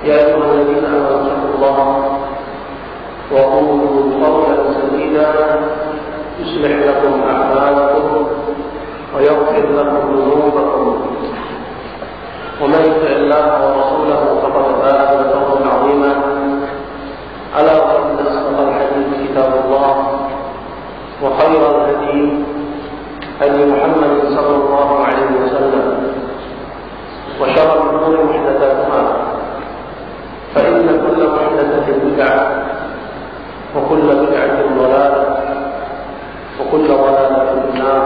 يا أيها الذين آمنوا اتقوا الله وقولوا قولا سديدا يصلح لكم أعمالكم ويغفر لكم ذنوبكم ومن يطع الله ورسوله فقد فاز فوزا عظيما ألا وإن أصدق الحديث كتاب الله وخير الهدي هدي محمد صلى الله عليه وسلم وشر الأمور محدثاتها فإن كل محدثة بدعة وكل بدعة ضلالة وكل ضلالة في النار.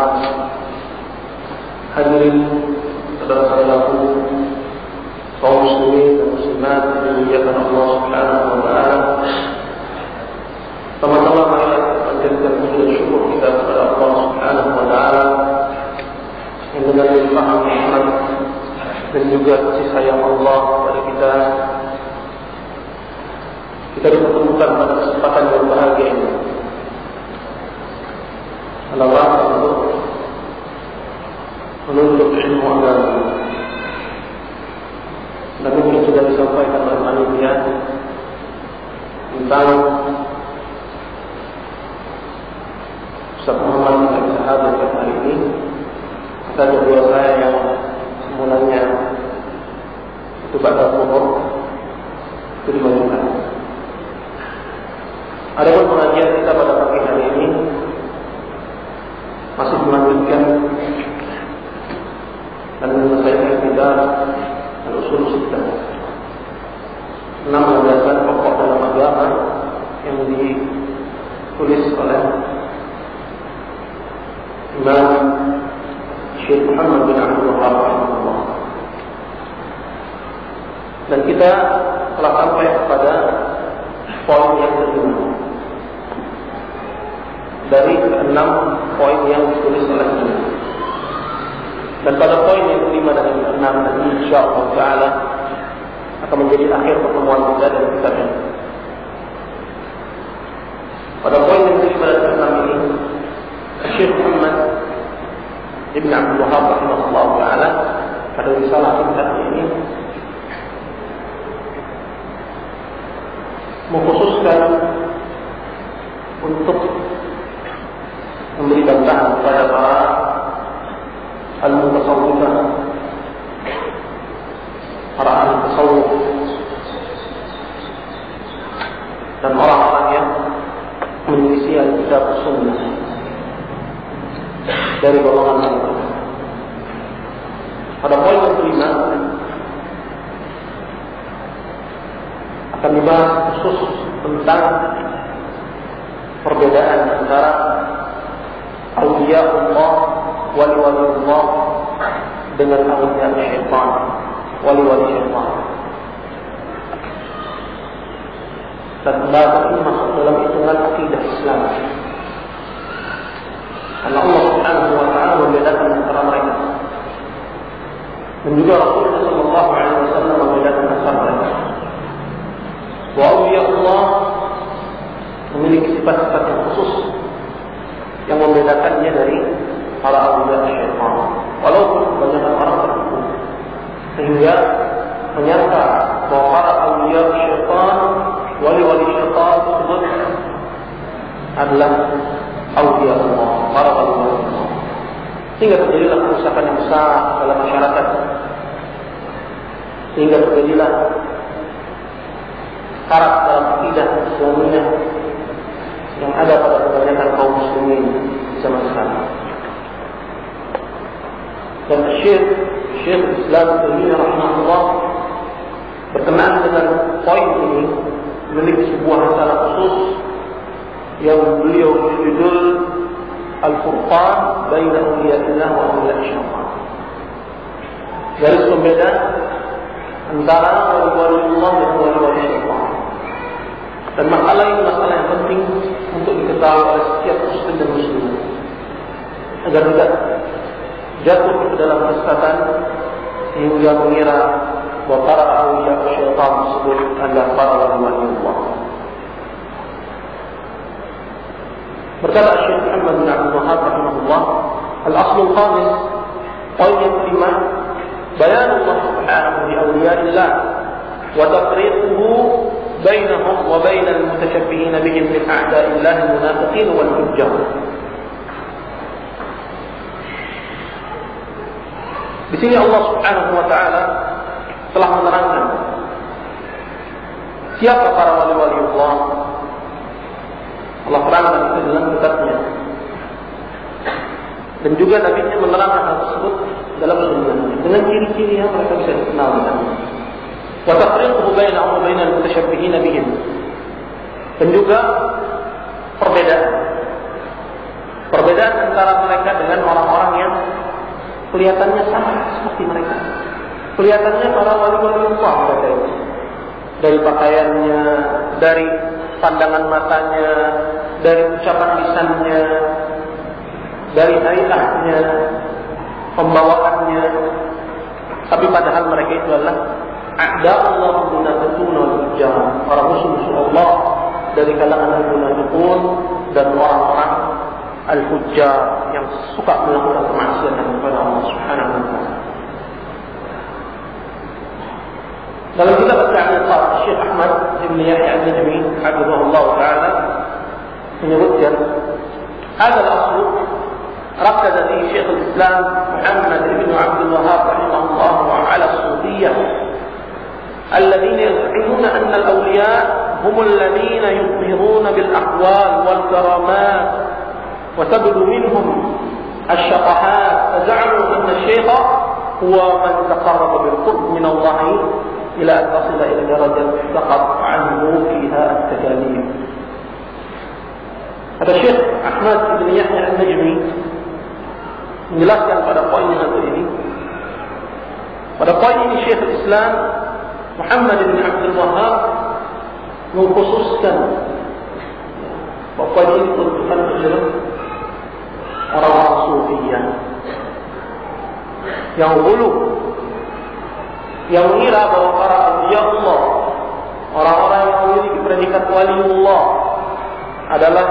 Hadirin saudara-saudaraku kaum muslimin dan muslimat yang dimuliakan Allah Subhanahu wa taala. Pertama-tama marilah kita panjatkan puji dan syukur kita kepada Allah Subhanahu wa taala yang dengan limpahan nikmat dan juga kasih sayang Allah kepada kita dipertemukan pada kesempatan yang berbahagia ini. Allah untuk menuntut ilmu agama. Dan mungkin sudah disampaikan oleh panitia tentang Ustaz Muhammad yang bisa hadir pada hari ini. Kata kedua saya yang semulanya itu pada pokok itu dimajukan. Adapun pengajian kita pada pagi hari ini masih melanjutkan dan menyelesaikan kita al-usul sittah, 6 landasan pokok dalam agama yang ditulis oleh Imam Syekh Muhammad bin Abdul Wahhab rahimahullah. Dan kita telah sampai kepada poin yang kelima dari 6 poin yang ditulis oleh Imam. Dan pada poin yang kelima dari 6 nanti insyaallah taala akan menjadi akhir pertemuan kita dari kitab ini. Pada poin yang kelima dari 6 ini, Syekh Muhammad Ibn Abdul Wahhab rahimahullah taala pada risalah kitab ini mengkhususkan untuk memberi bantahan kepada para al-mutasawwifah, para ahli tasawuf dan orang-orang yang menyelisih kitab sunnah dari golongan mereka. Pada poin yang kelima akan dibahas khusus tentang perbedaan antara awliya Allah, wali-wali Allah dengan awliya syaitan, wali-wali syaitan. Dan pembahasan ini masuk dalam hitungan akidah Islam. Karena Allah Subhanahu wa taala membedakan antara mereka. Dan juga Rasulullah sallallahu alaihi wasallam membedakan antara mereka. Wa awliya Allah memiliki sifat-sifat yang khusus yang membedakannya dari para awliya syaitan. Walaupun kebanyakan orang tertipu sehingga menyangka bahwa para awliya syaitan, wali-wali syaitan tersebut adalah awliya Allah, para wali-wali Allah. Sehingga terjadilah kerusakan yang besar dalam masyarakat. Sehingga terjadilah karat dalam akidah Islamiyah yang ada pada kebanyakan kaum muslimin di zaman sekarang. Dan Syekh Islam Taimiyah rahimahullah berkenaan dengan poin ini memiliki sebuah risalah khusus yang beliau berjudul Al-Furqan Baina Awliya'illah wa Awliya' Syaitan. Garis pembeda antara wali-wali Allah dan wali-wali syaitan. Dan masalah ini masalah yang penting untuk diketahui oleh setiap muslim dan muslim agar tidak jatuh ke dalam kesesatan hingga mengira bahwa para awliya syaitan tersebut adalah para wali-wali Allah. Berkata Syekh Muhammad bin Abdul Wahhab rahimahullah, al-aslul khamis, poin yang kelima, bayan Allah subhanahu li awliya'illah wa tafriquhu bainahum wa bainal mutashabbihin bihim min a'da'illahi al-munafiqin wal hujjah. Di sini Allah Subhanahu wa taala telah menerangkan siapa para wali-wali Allah. Allah terangkan itu dalam kitabnya. Dan juga Nabi-Nya menerangkan hal tersebut dalam sunnahnya dengan ciri-ciri yang mereka bisa dikenal dengan. Wa tafriquhu bainahum wa bainal mutashabbihin bihim. Dan juga perbedaan antara mereka dengan orang-orang yang kelihatannya sama seperti mereka. Kelihatannya para wali-wali Allah mereka itu. Dari pakaiannya, dari pandangan matanya, dari ucapan lisannya, dari hayatnya, pembawaannya. Tapi padahal mereka itu adalah a'da'ullah munafiqun wal hujjah, para musuh-musuh Allah dari kalangan al-munafiqun dan orang-orang al-hujjah yang suka melakukan kemaksiatan kepada Allah Subhanahu wa taala. Dalam kitab Al-I'tiqad, Syekh Ahmad bin Yahya An-Najmi hafizahullah taala menyebutkan ada al-asl ركز فيه شيخ الإسلام محمد بن عبد الوهاب رحمه الله على الصوفية الذين يزعمون أن الأولياء هم الذين يظهرون بالأقوال والكرامات وتبدو منهم الشطحات فزعموا أن الشيخ هو من تقرب بالقرب من الله إلى أن تصل إلى درجة سقط عنه فيها التكاليف. Kata Syekh Ahmad bin Yahya An-Najmi menjelaskan pada poin yang satu ini. Pada poin ini Syekh Islam Muhammad bin Abdul Wahab mengkhususkan bahwa poin ini diperuntukkan kepada orang-orang Sufiyah yang hulu, yang mengira bahwa para awliya Allah, orang-orang yang memiliki predikat waliullah adalah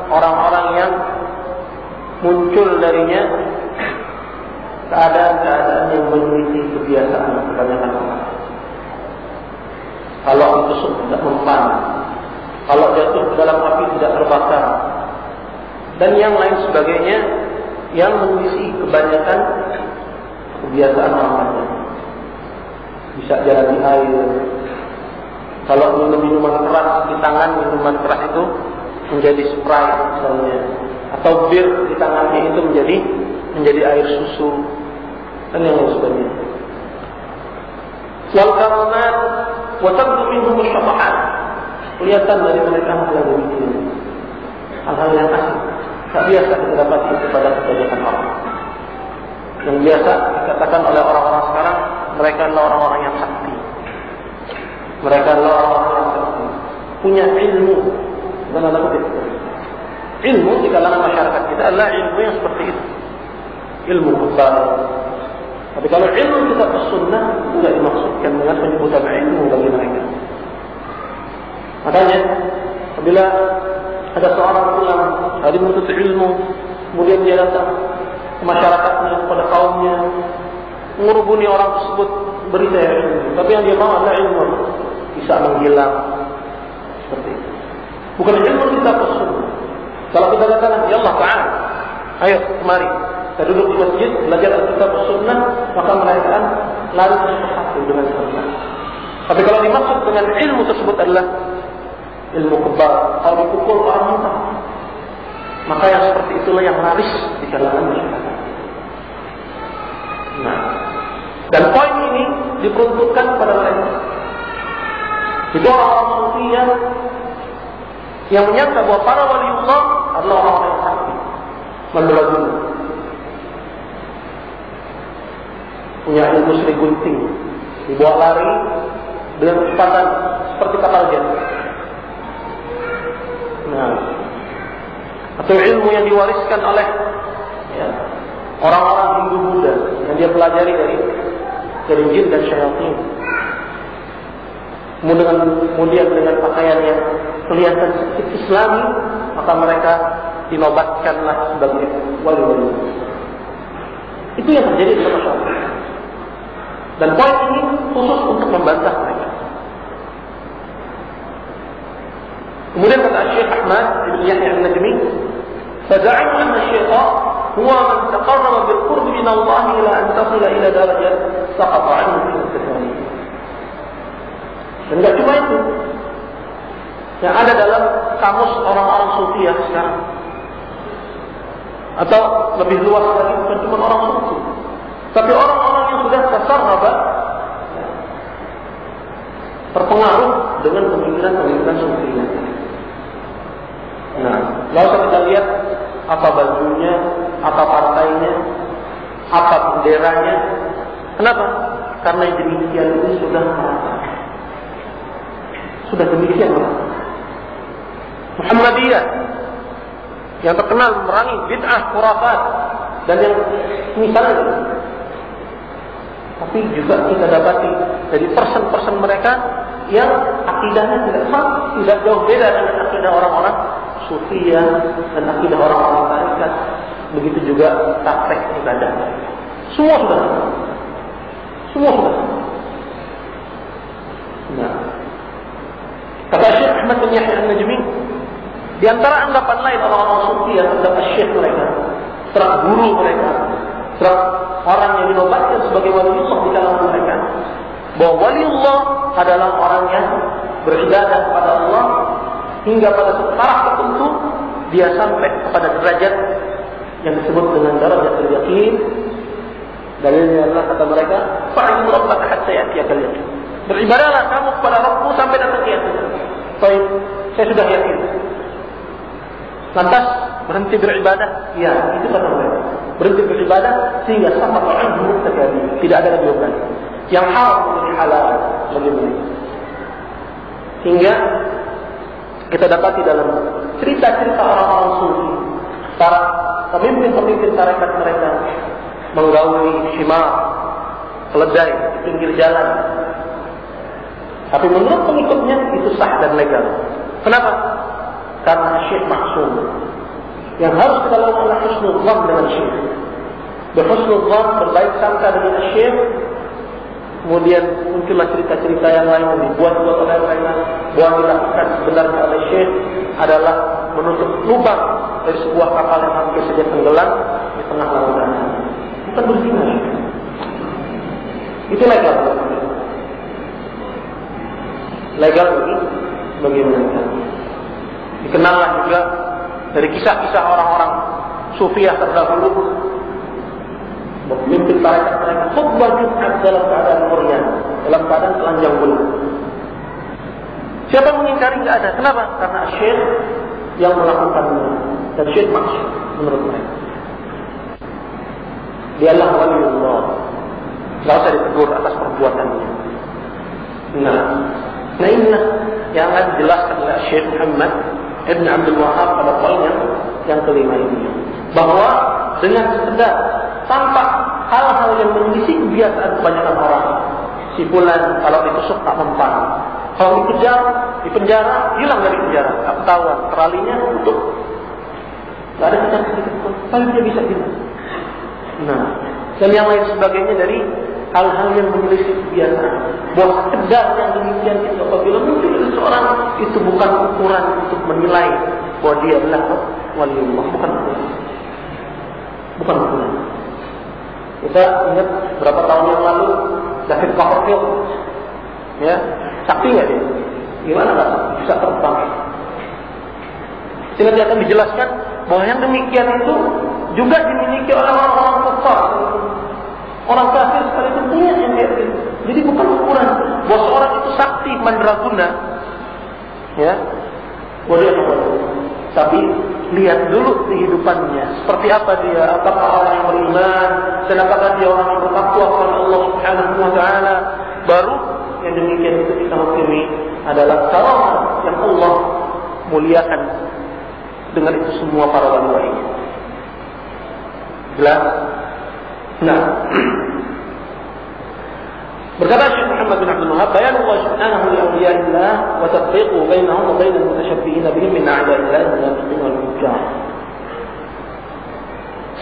orang-orang yang muncul darinya keadaan-keadaan yang memiliki kebiasaan kebanyakan orang. Kalau ditusuk tidak mempan, kalau jatuh ke dalam api tidak terbakar, dan yang lain sebagainya yang mengisi kebanyakan kebiasaan orang. Bisa jalan di air. Kalau minum minuman keras di tangan, minuman keras itu menjadi Sprite misalnya, atau bir di tangannya itu menjadi air susu, dan yang lain sebagainya. Wal karamat wa tabdu minhum syafa'at. Kelihatan dari mereka hal-hal demikian, hal-hal yang asing, tak biasa didapati kepada kebanyakan orang. Yang biasa dikatakan oleh orang-orang sekarang, mereka adalah orang-orang yang sakti. Mereka adalah orang-orang yang sakti, punya ilmu. Dan ilmu di kalangan masyarakat kita adalah ilmu yang seperti itu, ilmu kebal. Tapi kalau ilmu kitab sunnah tidak dimaksudkan dengan penyebutan ilmu bagi mereka. Makanya apabila ada seorang ulama tadi menuntut ilmu, kemudian dia datang ke masyarakatnya, kepada kaumnya, mengurubuni orang tersebut, beri saya ilmu. Tapi yang dia mau adalah ilmu bisa menghilang seperti itu. Bukan ilmu kita sunnah. Kalau kita datang, ya Allah Ta'ala, ayo kemari, kita duduk di masjid, belajar Alkitab sunnah, maka mereka akan lari bersatu dengan sunnah. Tapi kalau dimaksud dengan ilmu tersebut adalah ilmu kebal, kalau dipukul orang muntah, maka yang seperti itulah yang laris di kalangan masyarakat. Nah, dan poin ini diperuntukkan pada mereka. Itu orang-orang Sufiyah yang menyangka bahwa para waliullah adalah orang-orang yang sakti, membelaju, punya ilmu Sri Gunting, dibawa lari dengan kecepatan seperti kapal jet. Nah, atau ilmu yang diwariskan oleh orang-orang Hindu Buddha yang dia pelajari dari jin dan syaitan. Kemudian dengan pakaian yang kelihatan sedikit Islami, maka mereka dinobatkanlah sebagai wali-wali. Itu yang terjadi di masyarakat. Dan poin ini khusus untuk membantah mereka. Kemudian kata Syekh Ahmad bin Yahya An-Najmi, "Faza'amu anna syaitan huwa man taqarraba bil qurbi min Allah ila an tasila ila darajat saqata 'anhu fi al-kafalah." Dan enggak cuma itu. Yang ada dalam kamus orang-orang sufi ya sekarang. Atau lebih luas lagi, bukan cuma orang sufi, tapi orang-orang yang sudah tasarraba, terpengaruh dengan pemikiran-pemikiran sufi. Nah, nggak usah kita lihat apa bajunya, apa partainya, apa benderanya. Kenapa? Karena demikian ini sudah merata. Sudah demikian merata. Muhammadiyah yang terkenal memerangi bid'ah, khurafat dan yang misalnya. Tapi juga kita dapati dari persen-persen mereka yang akidahnya tidak jauh beda dengan akidah orang-orang Sufiyah dan akidah orang-orang tarikat. Begitu juga praktek ibadah. Semua sudah. Nah, kata Syekh Ahmad bin Yahya An-Najmi, di antara anggapan lain orang-orang Sufiyah terhadap syekh mereka, terhadap guru mereka, terhadap orang yang dinobatkan sebagai waliullah di kalangan mereka, bahwa waliullah adalah orang yang beribadah kepada Allah hingga pada taraf tertentu dia sampai kepada derajat yang disebut dengan derajat al-yaqin. Dalilnya adalah kata mereka, "Fa'budu rabbaka hatta ya'tiyakal yaqin." Beribadahlah kamu kepada Rabbmu sampai datang yakin. Baik, saya sudah yakin. Lantas berhenti beribadah? Ya, itu kata mereka. Berhenti beribadah sehingga sampai orang terjadi. Tidak ada lagi beban. Yang haram menjadi halal bagi mereka. Hingga kita dapati dalam cerita-cerita orang-orang sufi, para pemimpin-pemimpin tarekat mereka menggauli khimar, keledai di pinggir jalan. Tapi menurut pengikutnya itu sah dan legal. Kenapa? Karena syekh maksum. Yang harus kita lakukan adalah husnul dzan dengan syekh. Berhusnul dzan, berbaik sangka dengan syekh. Kemudian muncullah cerita-cerita yang lain yang dibuat-buat oleh mereka, bahwa dilakukan sebenarnya oleh syekh adalah menutup lubang dari sebuah kapal yang hampir saja tenggelam di tengah lautan. Bukan berzina. Itu legal. Legal bagi mereka. Dikenallah juga dari kisah-kisah orang-orang Sufiyah terdahulu, memimpin tarekat mereka khutbah Jumat dalam keadaan meriah, dalam keadaan telanjang bulan. Siapa mengingkari? Tidak ada. Kenapa? Karena syekh yang melakukannya dan syekh maksud menurut mereka. Dialah waliullah. Tidak usah ditegur atas perbuatannya. Nah inilah yang akan dijelaskan oleh Syekh Muhammad Ibn Abdul Wahab pada poin yang kelima ini, bahwa dengan sekedar tanpa hal-hal yang menyelisih kebiasaan kebanyakan orang, si fulan kalau ditusuk tak mempan, kalau dikejar di penjara, hilang dari penjara, tak ketahuan, teralinya tutup, tak ada cacat sedikit pun, tapi dia bisa hilang. Nah, dan yang lain sebagainya dari hal-hal yang menyelisih kebiasaan. Bahwa sekedar yang demikian itu apabila muncul dari seorang, itu bukan ukuran untuk menilai bahwa dia adalah waliullah, bukan ukuran. Bukan ukuran. Kita ingat berapa tahun yang lalu David Copperfield, ya, sakti nggak dia? Gimana nggak bisa terbang? Sehingga dia akan dijelaskan bahwa yang demikian itu juga dimiliki oleh orang-orang kafir. Orang kafir sekali itu punya yang kayak gitu. Jadi bukan ukuran bahwa seorang itu sakti mandraguna, ya, boleh apa? Tapi lihat dulu kehidupannya, seperti apa dia, apakah orang yang beriman, dan apakah dia orang yang bertakwa kepada Allah Subhanahu Wa Taala. Baru yang demikian itu kita hukumi adalah karamah yang Allah muliakan dengan itu semua para wali-wali. Jelas? Nah, berkata Syekh Muhammad bin Abdul Wahab, bayan Allah Subhanahu li awliyaillah wa tatbiqu bainahum wa bainal mutashabbihin bihim min a'da'illah wal munafiqin wal fujjar.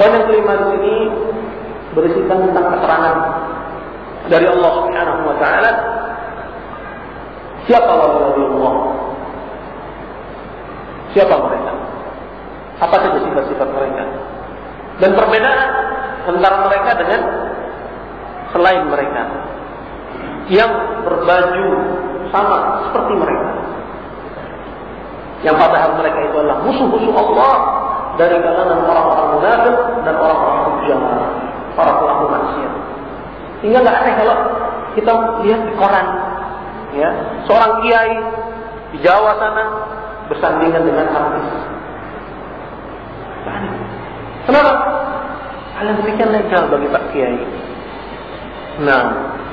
Poin yang kelima di sini berisikan tentang keterangan dari Allah Subhanahu wa taala siapa wali Allah. Siapa mereka? Apa saja sifat-sifat mereka? Dan perbedaan antara mereka dengan selain mereka yang berbaju sama seperti mereka, yang padahal mereka itu adalah musuh-musuh Allah dari kalangan orang-orang munafik dan orang-orang hujjah, para pelaku maksiat. Sehingga nggak aneh kalau kita lihat di koran, ya, seorang kiai di Jawa sana bersandingan dengan artis. Kenapa? Hal yang demikian legal bagi Pak Kiai. Nah,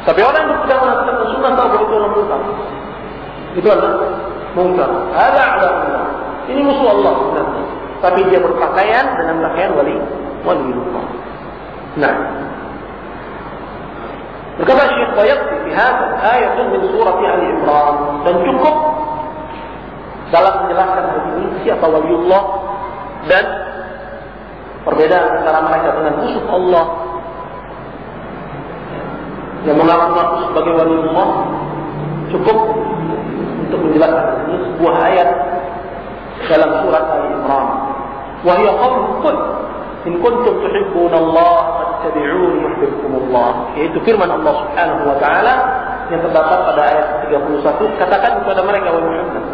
tapi orang yang tidak mengatakan sunnah tahu bahwa itu adalah munkar. Itu adalah munkar. Ada Allah. Ini musuh Allah sebenarnya. Tapi dia berpakaian dengan pakaian wali Allah. Nah, berkata Syekh Bayaqi fi hadha ayatun min surah Ali Imran, dan cukup dalam menjelaskan hal ini siapa waliullah dan perbedaan antara mereka dengan musuh Allah yang mengaku-ngaku sebagai waliullah. Cukup untuk menjelaskan ini sebuah ayat dalam surat Ali Imran. Wa hiya qawluhu in kuntum tuhibbuna Allah fattabi'uni yuhibbukumullah, yaitu firman Allah Subhanahu wa taala yang terdapat pada ayat 31, katakan kepada mereka wahai Muhammad.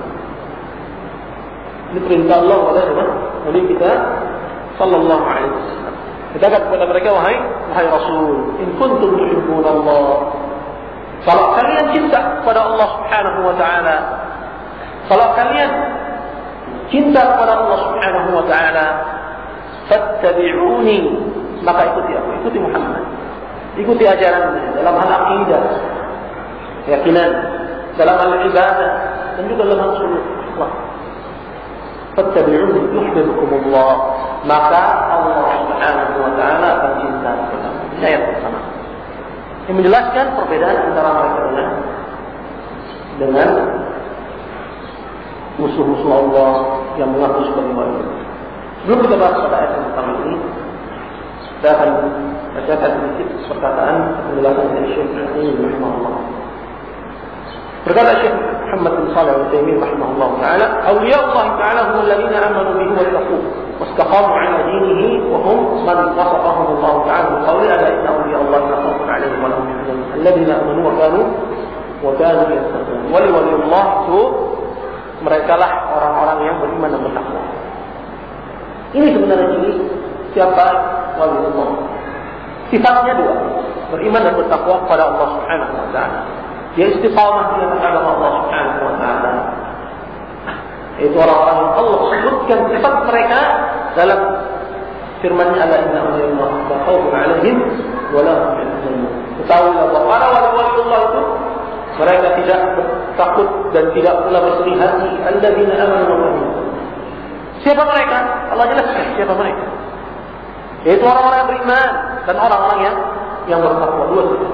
Ini perintah Allah kepada Nabi kita sallallahu alaihi wasallam. Katakan kepada mereka wahai Rasul, in kuntum tuhibbuna Allah, kalau kalian cinta kepada Allah Subhanahu wa taala, kalau kalian cinta kepada Allah Subhanahu wa taala, fattabi'uni, maka ikuti aku, ikuti Muhammad, ikuti ajarannya dalam hal akidah, keyakinan, dalam hal ibadah, dan juga dalam hal suluk akhlak. Fattabi'uni yuhibbukumullah, maka Allah Subhanahu wa taala akan cinta kepadamu. Ini ayat pertama yang menjelaskan perbedaan antara mereka dengan musuh-musuh Allah yang mengaku sebagai wali. Sebelum kita bahas pada ayat yang pertama ini, kita akan bacakan sedikit perkataan penjelasan dari Syekh Al-Utsaimin rahimahullah. Berkata Syekh Muhammad bin Shalih Al-Utsaimin rahimahullah taala, "Awliya Allah taala hum alladziina aamanu bihi wa taqaw wastaqamu 'ala dinihi wa hum man wasafahum Allah taala bi qawli ala inna awliya Allah la khawfun 'alaihim wa la hum yahzanun alladziina aamanu wa kanu yattaqun." Wali Allah itu mereka lah orang-orang yang beriman dan bertakwa. Ini sebenarnya ini siapa wali Allah? Sifatnya dua, beriman dan bertakwa kepada Allah Subhanahu wa taala. Dia istiqamah di atas agama Allah Subhanahu wa taala. Itu orang-orang yang Allah sebutkan sifat mereka dalam firman-Nya, "Ala inna awliya Allah la khawfun 'alaihim wa la hum yahzanun." Ketahuilah bahwa para wali-wali Allah itu mereka tidak takut dan tidak pula bersedih hati. Alladzina amanu wa lam yakfur. Siapa mereka? Allah jelaskan siapa mereka. Yaitu orang-orang yang beriman dan orang-orang yang bertakwa. Dua sifat.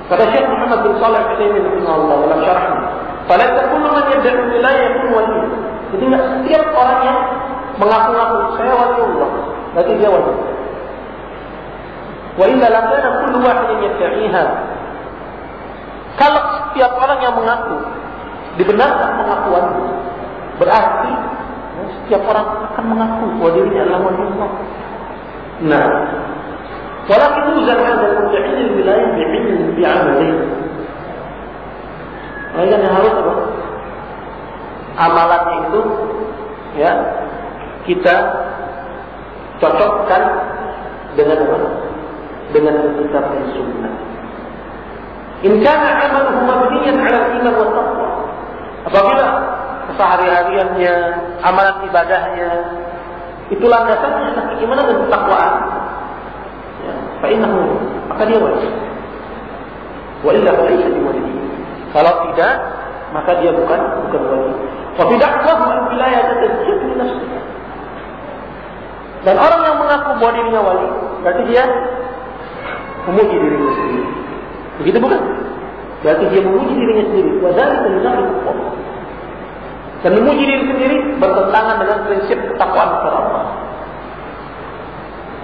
Kata Syekh Muhammad bin Shalih Al-Utsaimin rahimahullah dalam syarahnya, "Fala kullu man yad'i wilayah yakun wali." Jadi tidak setiap orang yang mengaku-ngaku saya wali Allah, berarti dia wali. Wa illa la kana kullu wahidin yad'iha. Kalau setiap orang yang mengaku dibenarkan pengakuannya, berarti setiap orang akan mengaku bahwa dirinya adalah wali Allah. Nah, walakin tuzal hadha al-mudda'i al-wilayah bi'amalihi. Mereka yang harus apa? Amalannya itu ya kita cocokkan dengan apa? Dengan kitab dan sunnah. In kana amaluhu mabniyan 'ala al-iman wa taqwa. Apabila kesehari-hariannya, amalan ibadahnya itu landasannya atas keimanan dan ketakwaan, ya, fa innahu, maka dia wali. Wa illa falaysa biwali. Kalau tidak, maka dia bukan wali. Wa fi da'wahu al-wilayah tadjud li nafsihi. Dan orang yang mengaku bahwa dirinya wali, berarti dia memuji dirinya sendiri. Begitu bukan? Berarti dia memuji dirinya sendiri. Wa dzalika li nafsihi. Dan memuji diri sendiri bertentangan dengan prinsip ketakwaan kepada Allah.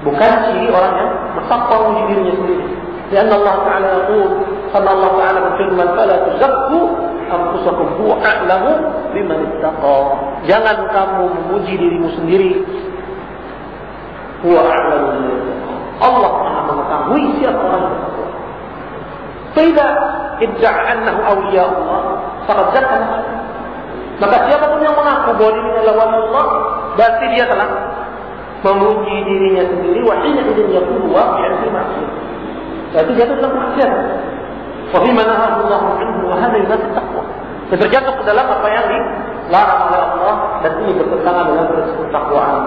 Bukan ciri orang yang bertakwa memuji dirinya sendiri. Karena Allah Taala yaqul, karena Allah Taala berfirman, "Fala tuzakku anfusakum huwa a'lamu biman ittaqa." Jangan kamu memuji dirimu sendiri. Huwa a'lamu. Allah Maha mengetahui siapa orang yang bertakwa. Fa'idza idda'a annahu awliya Allah, faqad zakara. Maka siapapun yang mengaku bahwa dirinya adalah wali Allah, berarti dia telah memuji dirinya sendiri. Wa hina idzin yaqulu waqi'an fi ma'siyah. Berarti dia telah maksiat. Wa fi ma nahahu Allah anhu wa hadha yunafi taqwa. Dan terjatuh ke dalam apa yang dilarang oleh Allah, dan ini bertentangan dengan prinsip ketakwaan.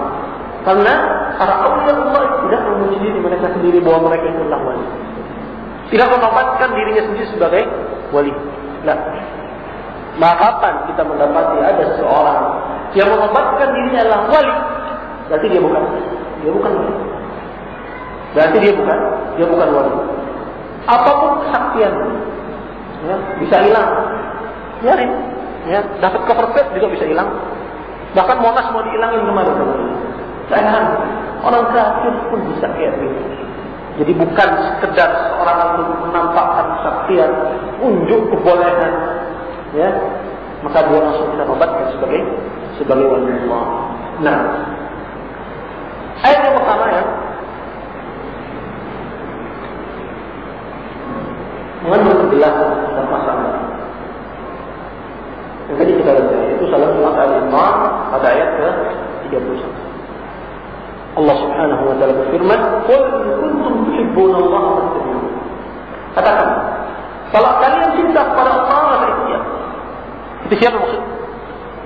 Karena para awliya Allah tidak memuji diri mereka sendiri bahwa mereka itu adalah wali. Tidak menobatkan dirinya sendiri sebagai wali. Nah, maka kapan kita mendapati ada seseorang yang menobatkan dirinya adalah wali, berarti dia bukan wali. Berarti dia bukan wali. Apapun kesaktian, ya, bisa hilang. Biarin, ya, dapat cover juga bisa hilang. Bahkan Monas mau dihilangin kemarin. Jangan, orang kafir pun bisa kayak gitu. Jadi bukan sekedar seorang itu menampakkan kesaktian, unjuk kebolehan, ya, maka dia langsung kita nobatkan sebagai wali Allah. Nah, ayat yang pertama ya, mengandung kejelasan dan masalah. Yang tadi kita baca itu salah surat Al-Imran pada ayat ke-31. Allah Subhanahu wa taala berfirman, "Qul in kuntum tuhibbuna Allah fattabi'un." Katakan, kalau kalian cinta kepada Allah, maka ikut dia. Itu siapa maksud?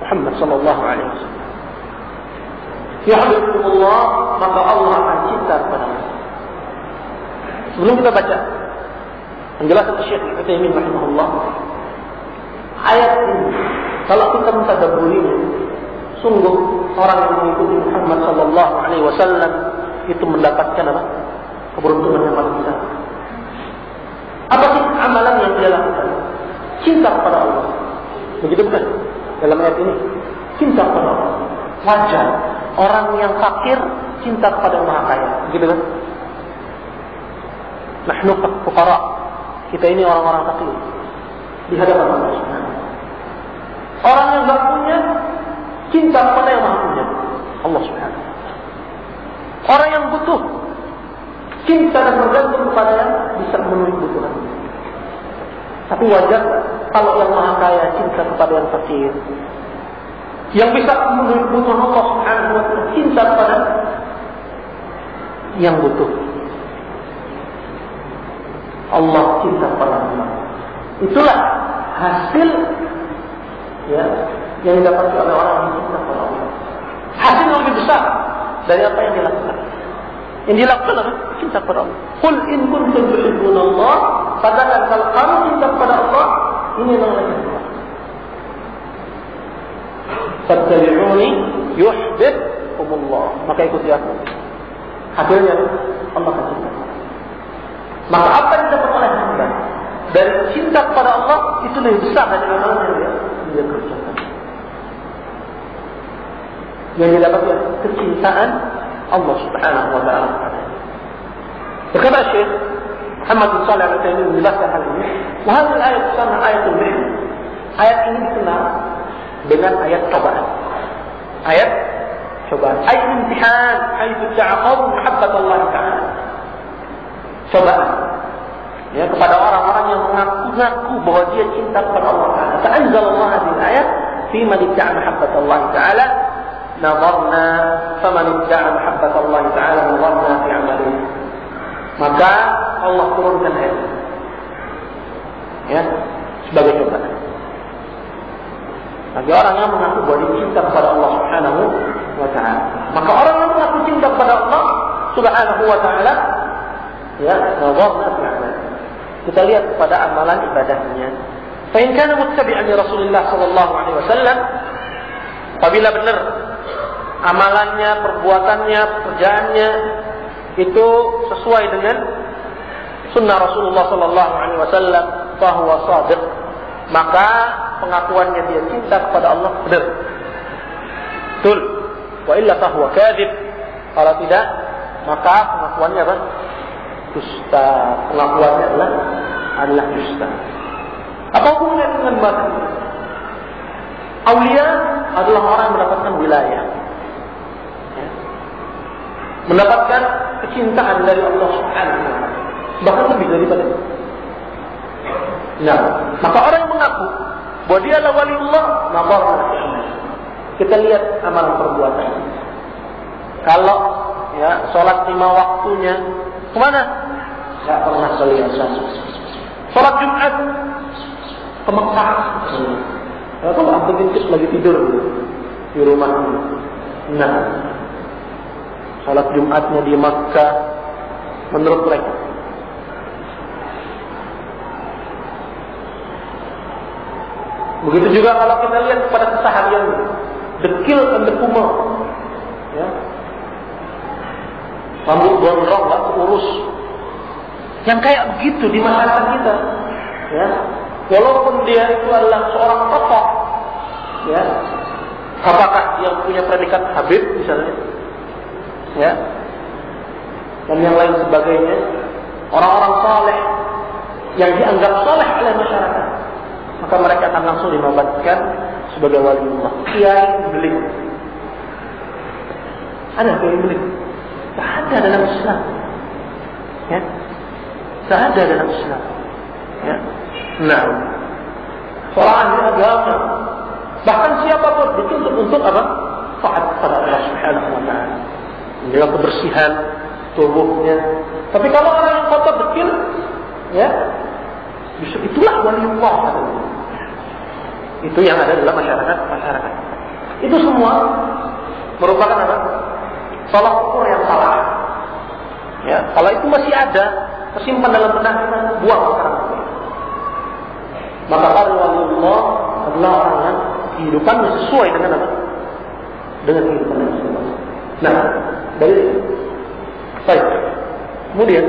Muhammad sallallahu alaihi wasallam. Yuhibbukumullah, maka Allah akan cinta kepada kita. Sebelum kita baca penjelasan Syekh Al-Utsaimin rahimahullah, ayat ini kalau kita mentadabburinya, sungguh orang yang mengikuti Muhammad sallallahu alaihi wasallam itu mendapatkan apa? Keberuntungan yang paling besar. Apa sih amalan yang dia lakukan? Cinta kepada Allah. Begitu bukan? Dalam ayat ini, cinta kepada Allah. Wajar orang yang fakir cinta kepada yang maha kaya. Begitu kan? Nahnu fuqara. Kita ini orang-orang fakir di hadapan Allah Subhanahu. Orang yang enggak punya cinta kepada yang maha punya, Allah Subhanahu. Orang yang butuh cinta dan bergantung kepada yang bisa memenuhi kebutuhan. Tapi wajar kalau yang maha kaya cinta kepada yang fakir, yang bisa memenuhi kebutuhan Allah Subhanahu wa taala cinta kepada yang butuh. Allah cinta kepada Allah. Itulah hasil ya yang didapati oleh orang yang cinta kepada Allah. Hasil yang lebih besar dari apa yang dilakukan. Yang dilakukan adalah cinta kepada Allah. Qul in kuntum tuhibbuna Allah, katakan kalau kamu cinta kepada Allah, ini namanya cinta. Fattabi'uni yuhibbukumullah. Maka ikuti aku. Hasilnya Allah akan cinta. Maka apa yang didapat oleh hamba dari cinta kepada Allah itu lebih besar dari amalan yang dia kerjakan. Yang didapat kecintaan Allah Subhanahu wa taala. Berkata Syekh Muhammad bin Shalih Al-Utsaimin menjelaskan hal ini, wa hadhihi ayat sama ayatul mi'n. Ayat ini dikenal dengan ayat cobaan. Ayat cobaan. Ayat imtihan, haitsu ta'aqabu muhabbat Allah taala. Cobaan. Ya, kepada orang-orang yang mengaku-ngaku bahwa dia cinta kepada Allah Taala. Ta'anzalallahu hadhihi ayat fi man idda'a muhabbat Allah Taala. Nadarna faman idda'a muhabbat Allah Taala nadarna fi 'amalihi. Maka Allah turunkan ayat. Ya, sebagai cobaan. Bagi orang yang mengaku bahwa dia cinta kepada Allah Subhanahu wa taala. Maka orang yang mengaku cinta kepada Allah Subhanahu wa taala, ya, nadarna fi 'amalihi. Kita lihat kepada amalan ibadahnya. Fa in kana muttabi'an li Rasulillah sallallahu alaihi wasallam, apabila benar amalannya, perbuatannya, pekerjaannya itu sesuai dengan sunnah Rasulullah sallallahu alaihi wasallam, fa huwa shadiq, maka pengakuannya dia cinta kepada Allah benar. Betul. Wa illa fa huwa kadzib. Kalau tidak, maka pengakuannya apa? Dusta. Pengakuannya adalah dusta. Apa hubungannya dengan batu? Aulia adalah orang yang mendapatkan wilayah, ya. Mendapatkan kecintaan dari Allah Subhanahu wa Ta'ala, bahkan lebih daripada itu. Nah, maka orang yang mengaku bahwa dia adalah waliullah, maka kita lihat amalan perbuatan. Kalau ya sholat 5 waktunya kemana? Tidak pernah kelihatan. Sholat Jumat ke Mekah. Kalau Abdul Bintis lagi tidur di rumah. Nah, sholat Jumatnya di Mekah menurut mereka. Begitu juga kalau kita lihat pada keseharian, dekil dan dekumel, ya, rambut gondrong nggak urus, yang kayak begitu di masyarakat kita, ya, walaupun dia itu adalah seorang tokoh, ya, apakah yang punya predikat Habib misalnya, ya, dan yang lain sebagainya, orang-orang saleh yang dianggap saleh oleh masyarakat, maka mereka akan langsung dinobatkan sebagai waliullah. Kiai beling, ada kiai beling? Tak ada dalam Islam, ya, tak ada dalam Islam, ya. Nah, seorang ahli agama, bahkan siapapun dituntut untuk apa? Taat pada Allah Subhanahu wa Ta'ala, menjaga kebersihan tubuhnya. Tapi kalau orang yang kotor dekil, ya, justru itulah waliullah. Itu yang ada dalam masyarakat. Itu semua merupakan apa? Tolak ukur yang salah. Ya, kalau itu masih ada, tersimpan dalam benak kita, buang sekarang. Maka waliullah adalah orang yang kehidupannya sesuai dengan apa? Dengan kehidupan Rasulullah. Nah, dari itu. Baik. Kemudian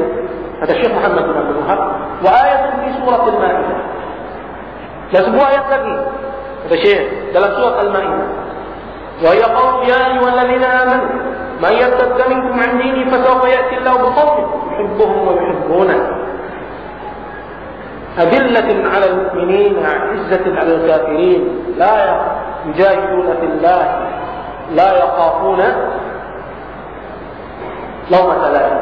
kata Syekh Muhammad bin Abdul Wahab, wa ayatun fi surat Al-Maidah. Dan sebuah ayat lagi kata Syekh dalam surat Al-Maidah. Wa yaqulu ya ayyuhalladzina amanu man yartadda minkum 'an dini fasawfa ya'ti Allahu biqawmin yuhibbuhum wa yuhibbunah. Adillatin 'alal mu'minin 'izzatin 'alal kafirin la yujahiduna fillah la yaqafuna lawmata laim.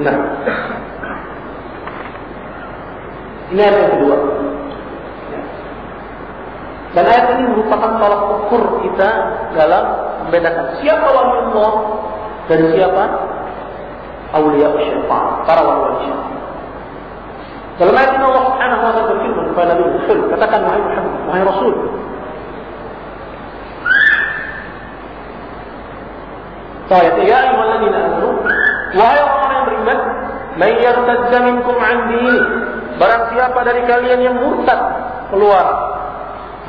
Nah, ini ayat yang kedua. Dan ayat ini merupakan tolak ukur kita dalam membedakan siapa waliullah dan siapa awliya syaitan, para wali syaitan. Dalam ayat ini Allah Subhanahu wa ta'ala berfirman kepada Nabi Muhammad, katakan wahai Muhammad, wahai Rasul, ayat ya ayyuhalladzina amanu, wahai orang yang beriman, man yartadda minkum 'an dini, barang siapa dari kalian yang murtad keluar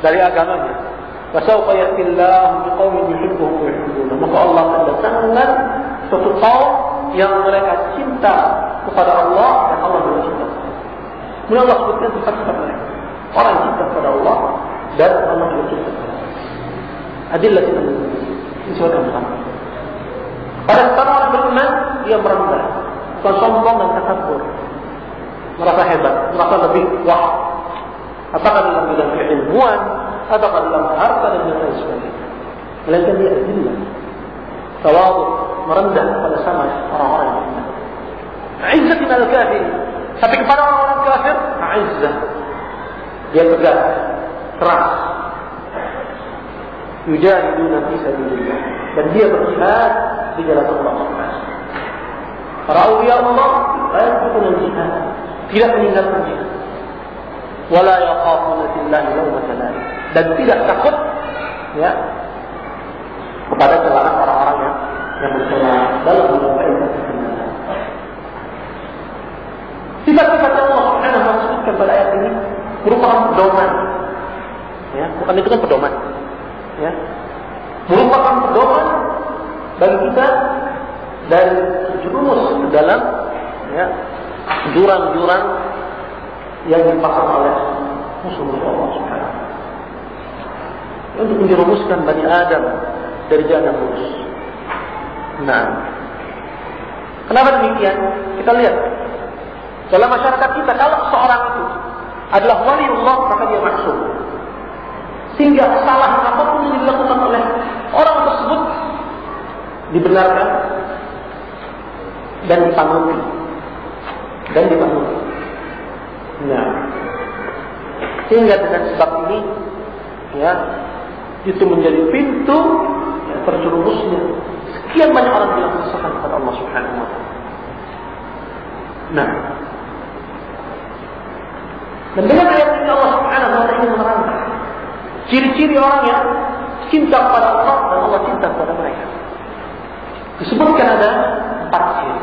dari agamanya, fasawfa ya'tillahu biqaumin yuhibbuhum wa yuhibbunah, maka Allah akan datangkan suatu kaum yang mereka cinta kepada Allah dan Allah juga cinta. Kemudian Allah sebutkan sifat-sifat mereka, orang yang cinta kepada Allah dan Allah juga cinta kepada Allah. Adillah kita disebutkan pada sekarang orang beriman, dia merendah, bukan sombong dan takabur, merasa hebat, merasa lebih wah. Apakah dalam bidang keilmuan, apakah dalam harta dan lain sebagainya. Melainkan dia adillah, tawadhu, merendah pada sama orang-orang yang beriman. Izzatin al-kafir, tapi kepada orang-orang kafir, izzah, dia tegas, keras. Yujahiduna fi sabilillah, dan dia berjihad di jalan Allah Subhanahu. Para awliya Allah lakukan jihad, tidak meninggalkan jihad. Wala yaqafuna fillahi lawmata laim, dan tidak takut, ya, kepada celaan orang-orang yang bercela dalam menyampaikan kebenaran. Sifat-sifat Allah Subhanahu wa ta'ala sebutkan pada ayat ini merupakan pedoman, ya, bukan itu kan pedoman, ya, merupakan pedoman bagi kita dan jerumus ke dalam, ya, jurang-jurang yang dipasang oleh musuh-musuh Allah Subhanahu untuk menjerumuskan Bani Adam dari jalan yang lurus. Nah, kenapa demikian? Kita lihat dalam masyarakat kita, kalau seorang itu adalah waliullah, maka dia maksum. sehingga kesalahan apapun yang dilakukan oleh orang tersebut dibenarkan dan ditangguhi. Nah, sehingga dengan sebab ini, ya, itu menjadi pintu terjerumusnya sekian banyak orang yang sesat kepada Allah Subhanahu wa taala. Nah, dan dengan ayat ini Allah Subhanahu wa taala ingin menerangkan ciri-ciri orang yang cinta kepada Allah dan Allah cinta kepada mereka. Disebutkan ada 4 ciri.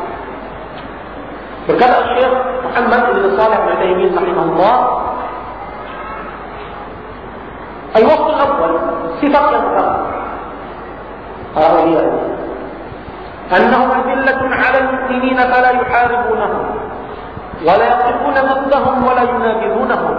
Berkata Syekh Muhammad bin Shalih Al-Utsaimin rahimahullah, al-wasf al-awwal, sifat yang pertama awaliyah, annahum adillatun 'ala al-mu'minina fala yuharibunahum wa la yaqifuna ضدهم wa la yunabidunahum